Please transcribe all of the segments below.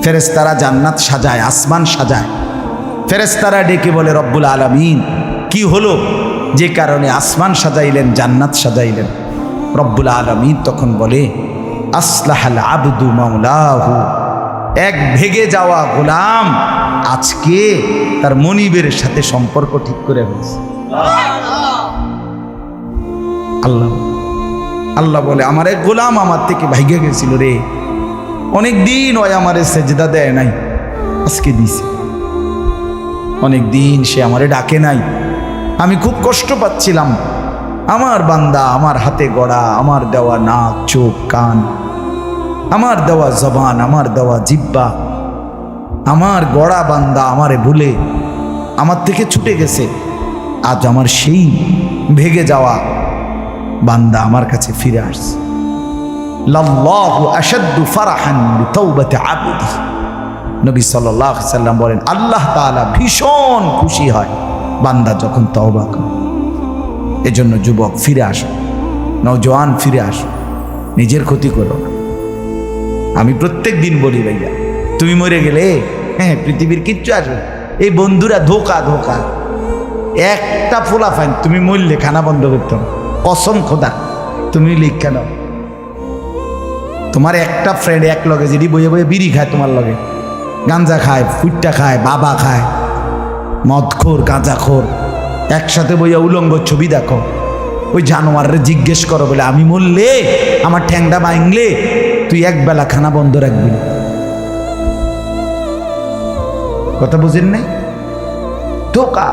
ফেরেশতারা জান্নাত সাজায়, আসমান সাজায়। ফেরেশতারা ডেকে বলে রব্বুল আলামিন কি হলো, যে কারণে আসমান সাজাইলেন, জান্নাত সাজাইলেন? রব্বুল আলামিন তখন বলে আসলাহাল আবদু মাওলাহু, এক ভেগে যাওয়া গোলাম আজকে তার মনিবের সাথে সম্পর্ক ঠিক করে ফেলছে। আল্লাহ আল্লাহ বলে আমার এক গোলাম আমার থেকে ভাইগে গেছিল রে, অনেক দিন ওই আমারে সেজদা দেয় নাই, আজকে দিছে। অনেক দিন সে আমারে ডাকে নাই, আমি খুব কষ্ট পাচ্ছিলাম। আমার বান্দা আমার হাতে গড়া, আমার দেওয়া নাক চোখ কান, আমার দেওয়া জবান, আমার দেওয়া জিহ্বা, আমার গড়া বান্দা আমারে ভুলে আমার থেকে ছুটে গেছে। আজ আমার সেই ভেগে যাওয়া বান্দা আমার কাছে ফিরে আসছে। লাল্লাহু আশাদ্দু ফারাহান বিতাওবাতি আবদি, নবী সাল্লাল্লাহু আলাইহি সাল্লাম বলেন আল্লাহ তাআলা ভীষণ খুশি হয় বান্দা যখন তওবা করে। এজন্য যুবক ফিরে আসো, নওজোয়ান ফিরে আসো, নিজের ক্ষতি করো না। আমি প্রত্যেক দিন বলি ভাইয়া, তুমি মরে গেলে হ্যাঁ পৃথিবীর কিচ্ছু আসবে, এই বন্ধুরা ধোকা ধোকা। একটা ফোলা ফাইন তুমি মরলে খানা বন্ধ করতাম, কসম খোদা তুমি লিখা নাও। তোমার একটা ফ্রেন্ড এক লগে যদি বইয়ে বইয়ে বিড়ি খায়, তোমার লগে গাঞ্জা খায়, ফুটটা খায়, বাবা খায়, মদখোর গাঁজাখোর, একসাথে বইয়া উলঙ্গ ছবি দেখো, ওই জানোয়ারের জিজ্ঞেস করো বলে আমি মরলে আমার ঠ্যাংটা ভাঙলে তুই একবেলা খানা বন্ধ রাখবি। কথা বুঝেন নাই? ধোকা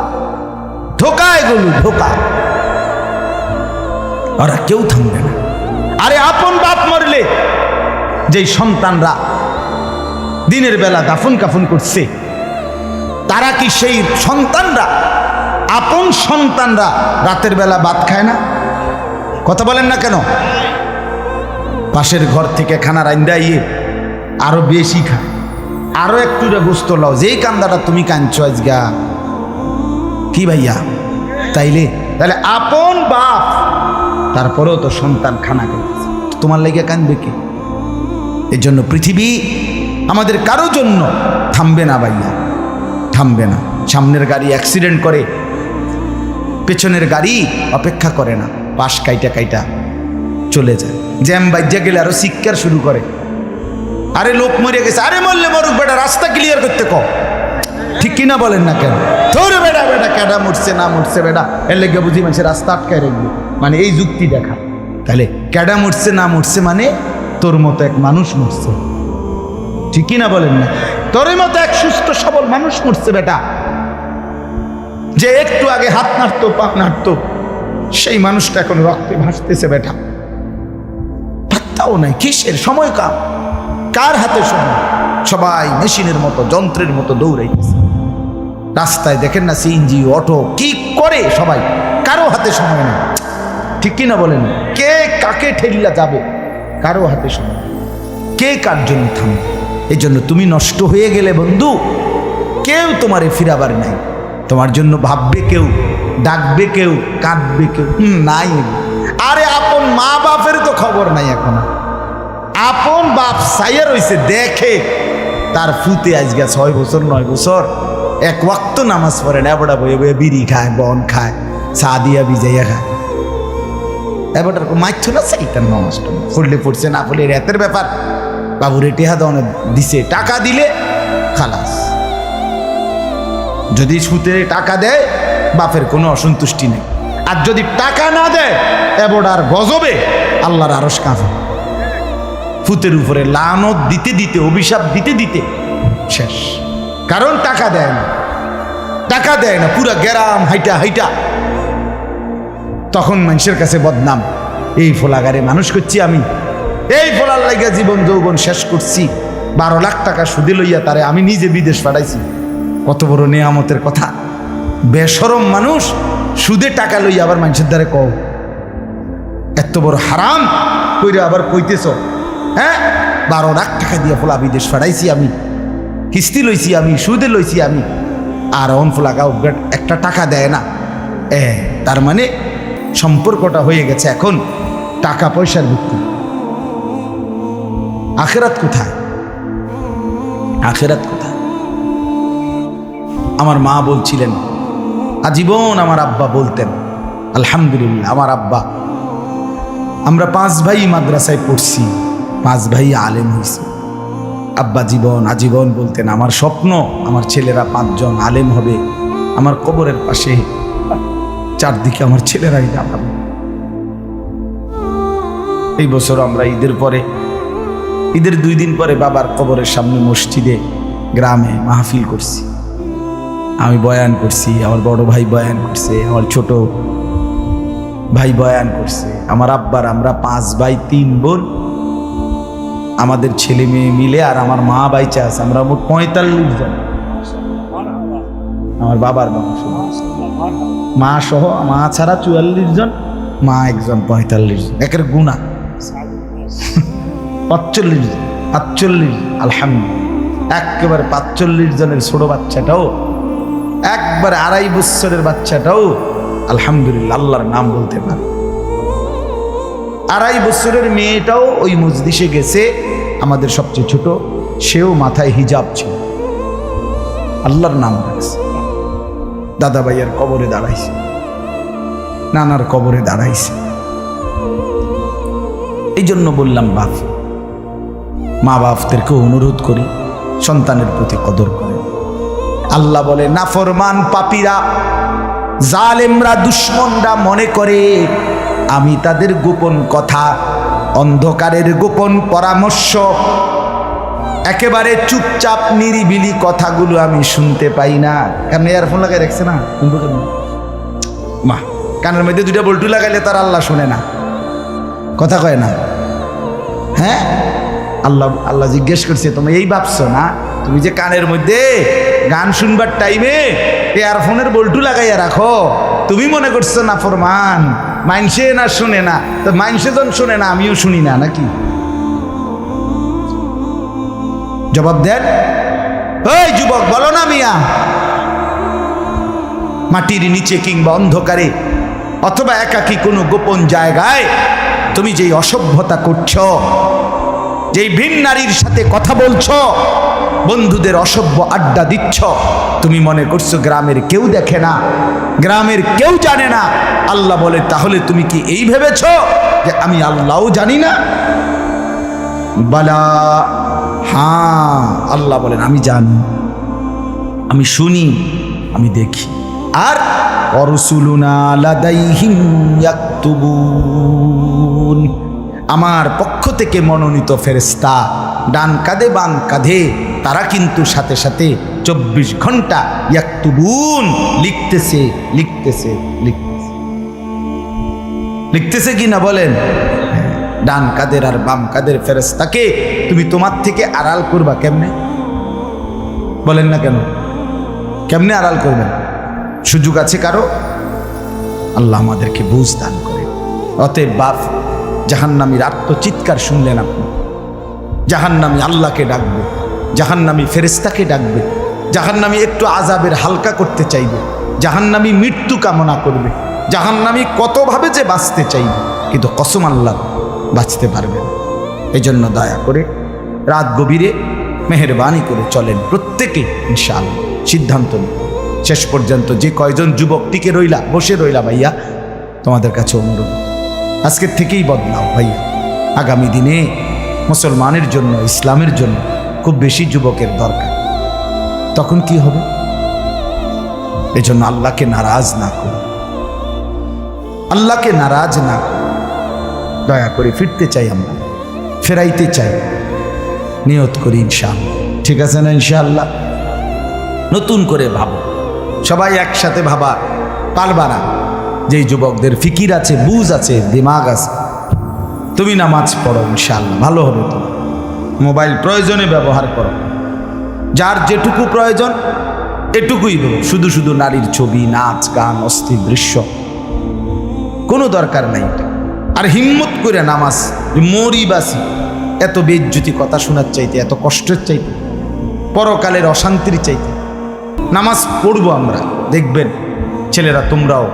ধোকা, এগুলো ধোকা। ওরা কেউ থামবে না। আরে আপন বাপ মরলে যেই সন্তানরা দিনের বেলা দাফন কাফন করছে, তারা কি সেই সন্তানরা, আপন সন্তানরা রাতের বেলা ভাত খায় না? কথা বলেন না কেন? পাশের ঘর থেকে খানা রান্দাইয়ে আরো বেশি খায়, আরো একটু গোস্ত লাও, যেই কান্দাটা তুমি কাঁদছো আজগা কি ভাইয়া? তাইলে তাহলে আপন বাপ, তারপরেও তো সন্তান খানা খাইতেছে, তোমার লেগে কাঁদবে কি? এর জন্য পৃথিবী আমাদের কারো জন্য থামবে না ভাইয়া, থামবে না। সামনের গাড়ি অ্যাক্সিডেন্ট করে, পেছনের গাড়ি অপেক্ষা করে না, পাশ কাইটা কাইটা চলে যায়। জ্যাম বাজ্যা গেলে আরো শিক্ষার শুরু করে, আরে লোক মরে গেছে, আরে মরলে মরুক বেটা, রাস্তা ক্লিয়ার করতে কও। ঠিক কিনা বলেন না কেন? ধরে বেটা বেটা কেডা মরছে না মরছে বেটা, এর লেগে বুঝি মানুষের রাস্তা আটকায় রাখবে, মানে এই যুক্তি দেখা। তাহলে কেডা মরছে না মরছে মানে তোর মতো এক মানুষ মরছে। ঠিক কিনা বলেন না? তোর মতো এক সুস্থ সবল মানুষ মরছে বেটা, যে একটু আগে হাত নাড়তো পা নাড়তো, সেই মানুষটা এখন রক্তে ভাসতেছে বেটা। পাত্তাও নাই, কিসের সময় কাম, কার হাতে সময়? সবাই মেশিনের মতো যন্ত্রের মতো দৌড়াইতেছে। রাস্তায় দেখেন না সিএনজি অটো কি করে সবাই, কারো হাতে সময় নেই। ঠিক কিনা বলেন? কে কাকে ঠেলিয়া যাবে, কারো হাতে সময়, কে কার জন্য থামবে? এই জন্য তুমি নষ্ট হয়ে গেলে বন্ধু, কেউ তোমারে ফিরাবার নাই। তোমার জন্য ভাববে কেউ, ডাকবে কেউ, কাঁদবে কেউ নাই। আরে আপন মা বাপের তো খবর নাই এখন। আপন বাপ সাইয়া রইছে, দেখে তার ফুতে আজকে 6 বছর 9 বছর এক ওয়াক্ত নামাজ পড়ে না, এবড়া বয়ে বয়ে বিড়ি খায়, বন খায়, চা দিয়া ভিজাইয়া খায়। এবারটার মাইছ না সেইটার নামাজটা পড়লে পড়ছে, না পড়লে রাতের ব্যাপার। বাবুরে টেহা দনে দিছে, টাকা দিলে খালাস। যদি সুতে টাকা দেয় বাপের কোনো অসন্তুষ্টি নেই, আর যদি টাকা না দেয় এবড়ার গজবে আল্লাহর আরশ কাঁপে। ফুতের উপরে লানত দিতে দিতে, অভিশাপ দিতে দিতে শেষ। কারণ টাকা দেয় না, টাকা দেয় না, পুরা গ্রাম হাইটা হাইটা তখন মানুষের কাছে বদনাম। এই ফোলাগারে মানুষ করছি আমি, এই ফোলার লাগিয়া জীবন যৌবন শেষ করছি, 12 লাখ টাকা সুদে লইয়া তারে আমি নিজে বিদেশ পাঠাইছি। কত বড় নেয়ামতের কথা। বেশরম মানুষ সুদে টাকা লইয়া আবার মানুষের দ্বারে কও, এত বড় হারাম কইরে আবার কইতেছ। হ্যাঁ, 12 লাখ টাকা দিয়ে ফোলা বিদেশ পাঠাইছি আমি, কিস্তি লইছি আমি, সুদে লইছি আমি, আর অন ফোলাগা একটা টাকা দেয় না। তার মানে সম্পর্কটা হয়ে গেছে এখন টাকা পয়সার ভিত্তি। আখিরাত কোথায়? আখেরাত কোথায়? আমার মা বলছিলেন, আজীবন আমার আব্বা বলতেন, আলহামদুলিল্লাহ আমার আব্বা, আমরা 5 ভাই মাদ্রাসায় পড়ছি, 5 ভাই আলেম হয়েছি। আব্বা আজীবন বলতেন, আমার স্বপ্ন আমার ছেলেরা 5 জন আলেম হবে, আমার কবরের পাশে চারদিকে আমার ছেলেরাই দাঁড়াবে। এই বছর আমরা ঈদের 2 দিন পরে বাবার কবরের সামনে মসজিদে গ্রামে মাহফিল করছি। আমি বয়ান করছি, আমার বড় ভাই বয়ান করছে, আমার ছোট ভাই বয়ান করছে, আমার আব্বার, আমরা 5 ভাই 3 বোন, আমাদের ছেলে মেয়ে মিলে, আর আমার মা বাইচা আছে, আমরা মোট 45 জন। আমার বাবার বংশ, মা সহ, মা ছাড়া 44 জন, মা একজন, 45 জন, একের গুণা 45 জন, 48, আলহামদুলিল্লাহ। একেবারে 45 জনের ছোট বাচ্চাটাও, একবারে 2.5 বছরের বাচ্চাটাও আলহামদুলিল্লাহ আল্লাহর নাম বলতে পারে। 2.5 বছরের মেয়েটাও ওই মজলিসে গেছে, আমাদের সবচেয়ে ছোট, সেও মাথায় হিজাব ছিল, আল্লাহর নাম রাখছে। দাদা ভাইয়ের কবরে দাঁড়াইছে, নানার কবরে দাঁড়াইছে। এই জন্য বললাম, মা বাপদেরকে অনুরোধ করি, সন্তানের প্রতি কদর করে। আল্লাহ বলে, নাফরমান পাপীরা, জালেমরা, দুশমনরা মনে করে আমি তাদের গোপন কথা, অন্ধকারের গোপন পরামর্শ, একেবারে চুপচাপ নিরিবিলি কথাগুলো আমি শুনতে পাই না। কারণ ইয়ারফোন লাগাই রাখছে না, শুনবো কেন? মা কানের মধ্যে 2টা বল্টু লাগাইলে তার আল্লাহ শুনে না, কথা কয় না। হ্যাঁ, আল্লাহ জিজ্ঞেস করছে, তুমি এই ভাবছো না তুমি যে কানের মধ্যে গান শুনবার টাইমে ইয়ারফোনের বল্টু লাগাইয়া রাখো, তুমি মনে করছো না ফরমান, মাইনসে না শুনে না, তো মাইনসে যখন শুনে না আমিও শুনি না নাকি? জবাব দেন, ওই যুবক বলো না মিয়া, মাটির নিচে কিংবা অন্ধকারে অথবা একাকী কোনো গোপন জায়গায় তুমি যেই অসভ্যতা করছো, যেই ভিন নারীর সাথে কথা বলছো, বন্ধুদের অসভ্য আড্ডা দিচ্ছ, তুমি মনে করছো গ্রামের কেউ দেখে না, গ্রামের কেউ জানে না। আল্লাহ বলে, তাহলে তুমি কি এই ভেবেছ যে আমি আল্লাহও জানি না? বালা, হ্যাঁ, আল্লাহ বলেন আমি জানি, আমি শুনি, আমি দেখি। আর অরসুলুনা লাদাইহিম ইয়াকতুবুন, আমার পক্ষ থেকে মনোনীত ফেরেশতা ডান কাঁধে বাম কাঁধে, তারা কিন্তু সাথে সাথে 24 ঘন্টা ইয়াকতুবুন, লিখতেছে লিখতেছে লিখতেছে লিখতেছে কি না বলেন? ডান কাঁধের আর বাম কাঁধের ফেরেশতাকে তুমি তোমার থেকে আড়াল করবা কেমনে? বলেন না কেন? কেমনে আড়াল করবেন? সুযোগ আছে কারো? আল্লাহ আমাদেরকে বুঝ দান করে। অতএব বাপ, জাহান্নামীর আত্মচিৎকার শুনলেন আপনি, জাহান্নামী আল্লাহকে ডাকবে, জাহান্নামী ফেরেশতাকে ডাকবে, জাহান্নামী একটু আযাবের হালকা করতে চাইবে, জাহান্নামী মৃত্যু কামনা করবে, জাহান্নামী কতভাবে যে বাঁচতে চাইবে, কিন্তু কসম আল্লাহ বাঁচতে পারবে না। এই জন্য দয়া করে রাত গভীরে মেহেরবানি করে চলেন প্রত্যেকে, ইনশাআল্লাহ সিদ্ধান্ত নিন। শেষ পর্যন্ত যে কয়জন যুবক টিকে রইলা, বসে রইলা, ভাইয়া তোমাদের কাছে অনুরোধ, আজকের থেকেই বদলাও ভাইয়া। আগামী দিনে মুসলমানের জন্য, ইসলামের জন্য খুব বেশি যুবকের দরকার। তখন কি হবে? এই জন্য আল্লাহকে নারাজ না করো, আল্লাহকে নারাজ না করো। দয়া করে ফিরতে চাই, আমরা ফেরাইতে চাই, নিয়ত করি ইনশাআল্লাহ। ঠিক আছে না? ইনশাআল্লাহ নতুন করে ভাবো, সবাই একসাথে ভাবা পারবা না। যেই যুবকদের ফিকির আছে, বুঝ আছে, দিমাগ আছে, তুমি নামাজ পড়ো, ইনশাআল্লাহ ভালো হবে। তো মোবাইল প্রয়োজনে ব্যবহার করো, যার যেটুকু প্রয়োজন এটুকুই দেবো। শুধু শুধু নারীর ছবি, নাচ, গান, অস্থির দৃশ্য কোনো দরকার নাই। আর হিম্মত করে নামাজ, মরি বাসি, এত বেজ্জতি কথা শোনার চাইতে, এত কষ্টের চাইতে, পরকালের অশান্তির চাইতে নামাজ পড়বো আমরা। দেখবেন ছেলেরা, তোমরাও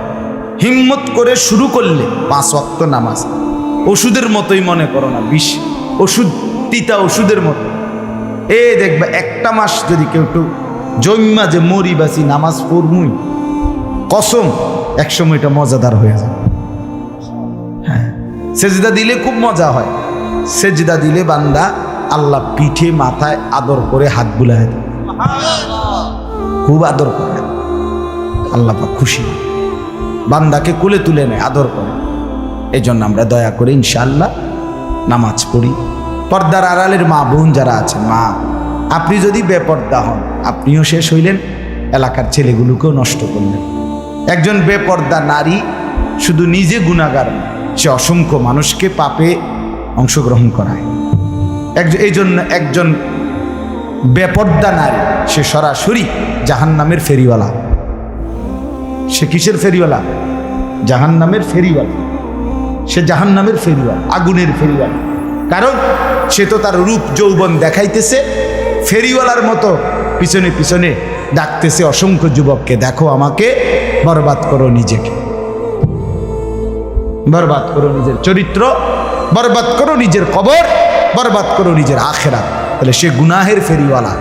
হিম্মত করে শুরু করলে 5 ওয়াক্ত নামাজ ওষুধের মতোই মনে করো না, বিষ ওষুধ, তিতা ওষুধের মতো দেখবে একটা মাস যদি কেউ একটু জন্মা যে মরি বাসি নামাজ পড়মুই, কসম একসময় এটা মজাদার হয়ে যায়। হ্যাঁ, সেজদা দিলে খুব মজা হয়। সেজদা দিলে বান্দা আল্লাহ পিঠে মাথায় আদর করে হাত বুলায় দেয়, খুব আদর করে। আল্লাহ পাক খুশি, বান্দাকে কোলে তুলে নেয়, আদর করে। এই জন্য আমরা দয়া করে ইনশাআল্লাহ নামাজ পড়ি। পর্দার আড়ালের মা বোন যারা আছেন, মা আপনি যদি বেপর্দা হন, আপনিও শেষ হইলেন, এলাকার ছেলেগুলোকেও নষ্ট করলেন। একজন বেপর্দা নারী শুধু নিজে গুনাহগার, সে অসংখ্য মানুষকে পাপে অংশগ্রহণ করায়। এই জন্য একজন বেপর্দা নারী সে সরাসরি জাহান্নামের ফেরিওয়ালা। সে কিসের ফেরিওয়ালা? জাহান্নামের ফেরিওয়ালা। সে জাহান্নামের ফেরিওয়ালা, আগুনের ফেরিওয়ালা। কারণ সে তো তার রূপ যৌবন দেখাইতেছে, ফেরিওয়ালার মতো পিছনে পিছনে ডাকতেছে অসংখ্য যুবককে, দেখো আমাকে, বরবাদ করো নিজেকে, বরবাদ করো নিজের চরিত্র, বরবাদ করো নিজের কবর, বরবাদ করো নিজের আখেরাত। তাহলে সে গুনাহের ফেরিওয়ালা,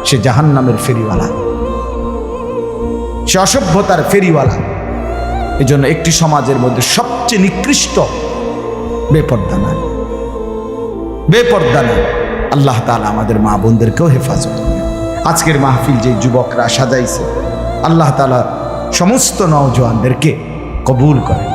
সে জাহান্নামের ফেরিওয়ালা, সে অসভ্যতার ফেরিওয়ালা। এই জন্য একটি সমাজের মধ্যে সবচেয়ে নিকৃষ্ট বেপর্দা নারী, বেপর্দা নারী। আল্লাহ তাআলা আমাদের মা বোনদেরকেও হেফাজত করেন। আজকের মাহফিল যে যুবকরা সাজাইছে, আল্লাহ তাআলা সমস্ত নওজোয়ানদেরকে কবুল করেন।